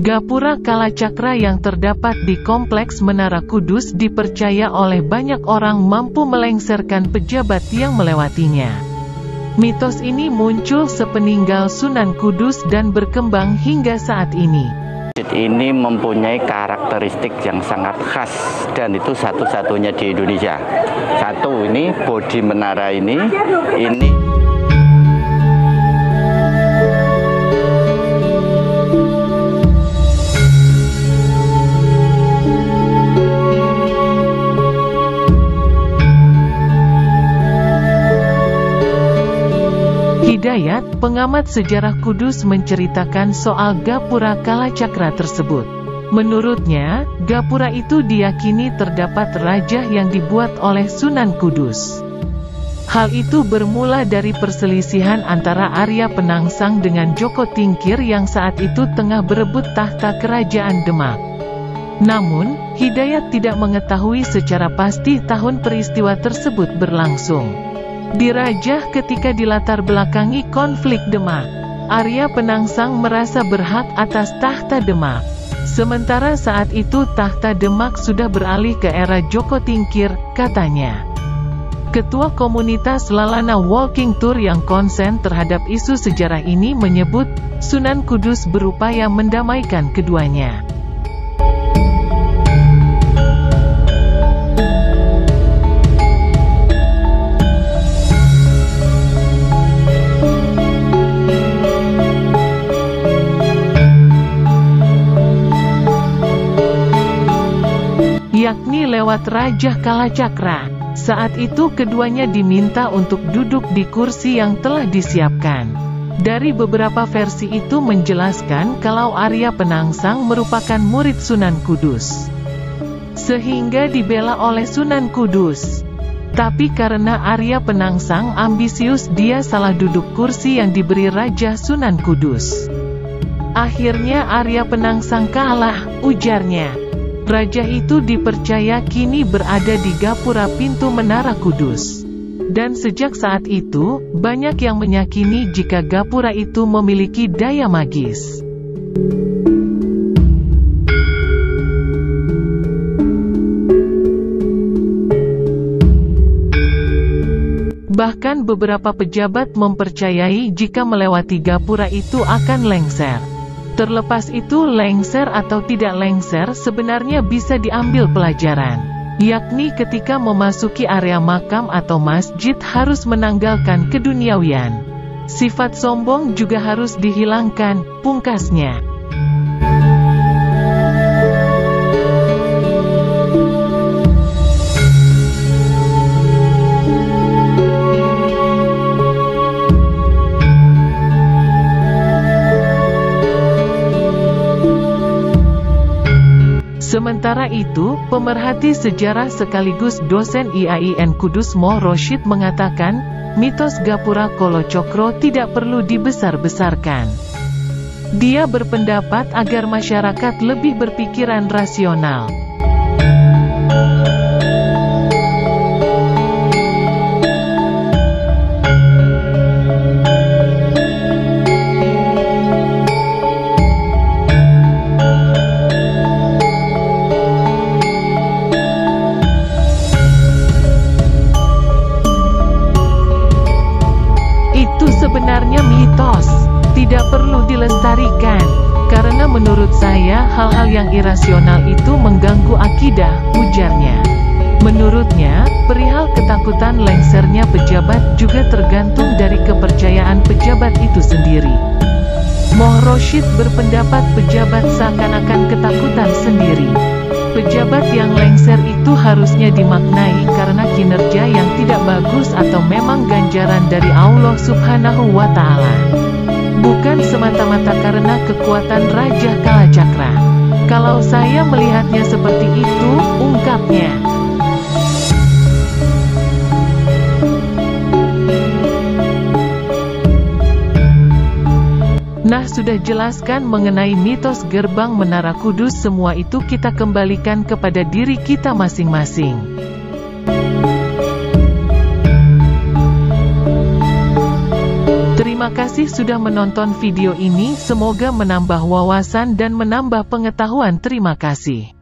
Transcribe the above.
Gapura Kalacakra yang terdapat di Kompleks Menara Kudus dipercaya oleh banyak orang mampu melengsarkan pejabat yang melewatinya. Mitos ini muncul sepeninggal Sunan Kudus dan berkembang hingga saat ini. Masjid ini mempunyai karakteristik yang sangat khas dan itu satu-satunya di Indonesia. Satu, ini bodi menara ini Hidayat, pengamat sejarah Kudus menceritakan soal Gapura Kalacakra tersebut. Menurutnya, Gapura itu diyakini terdapat raja yang dibuat oleh Sunan Kudus. Hal itu bermula dari perselisihan antara Arya Penangsang dengan Joko Tingkir yang saat itu tengah berebut tahta kerajaan Demak. Namun, Hidayat tidak mengetahui secara pasti tahun peristiwa tersebut berlangsung. Dirajah ketika dilatar belakangi konflik Demak. Arya Penangsang merasa berhak atas tahta Demak. Sementara saat itu tahta Demak sudah beralih ke era Joko Tingkir, katanya. Ketua komunitas Lalana Walking Tour yang konsen terhadap isu sejarah ini menyebut, Sunan Kudus berupaya mendamaikan keduanya. Yakni lewat Raja Kalacakra. Saat itu keduanya diminta untuk duduk di kursi yang telah disiapkan. Dari beberapa versi itu menjelaskan kalau Arya Penangsang merupakan murid Sunan Kudus, sehingga dibela oleh Sunan Kudus. Tapi karena Arya Penangsang ambisius, dia salah duduk kursi yang diberi Raja Sunan Kudus. Akhirnya Arya Penangsang kalah, ujarnya. Raja itu dipercaya kini berada di Gapura pintu Menara Kudus. Dan sejak saat itu, banyak yang meyakini jika Gapura itu memiliki daya magis. Bahkan beberapa pejabat mempercayai jika melewati Gapura itu akan lengser. Terlepas itu lengser atau tidak lengser sebenarnya bisa diambil pelajaran. Yakni ketika memasuki area makam atau masjid harus menanggalkan keduniawian. Sifat sombong juga harus dihilangkan, pungkasnya. Sementara itu, pemerhati sejarah sekaligus dosen IAIN Kudus Moh Rosyid mengatakan, mitos Gapura Kalacakra tidak perlu dibesar-besarkan. Dia berpendapat agar masyarakat lebih berpikiran rasional. Sebenarnya mitos, tidak perlu dilestarikan, karena menurut saya hal-hal yang irasional itu mengganggu akidah, ujarnya. Menurutnya, perihal ketakutan lengsernya pejabat juga tergantung dari kepercayaan pejabat itu sendiri. Moh Rosyid berpendapat pejabat seakan-akan ketakutan sendiri. Pejabat yang lengser itu harusnya dimaknai karena kinerja yang tidak bagus atau memang ganjaran dari Allah Subhanahu wa Ta'ala. Bukan semata-mata karena kekuatan Raja Kalacakra. Kalau saya melihatnya seperti itu, ungkapnya. Nah, sudah jelaskan mengenai mitos gerbang Menara Kudus, semua itu kita kembalikan kepada diri kita masing-masing. Terima Terima kasih sudah menonton video ini, semoga menambah wawasan dan menambah pengetahuan. Terima kasih.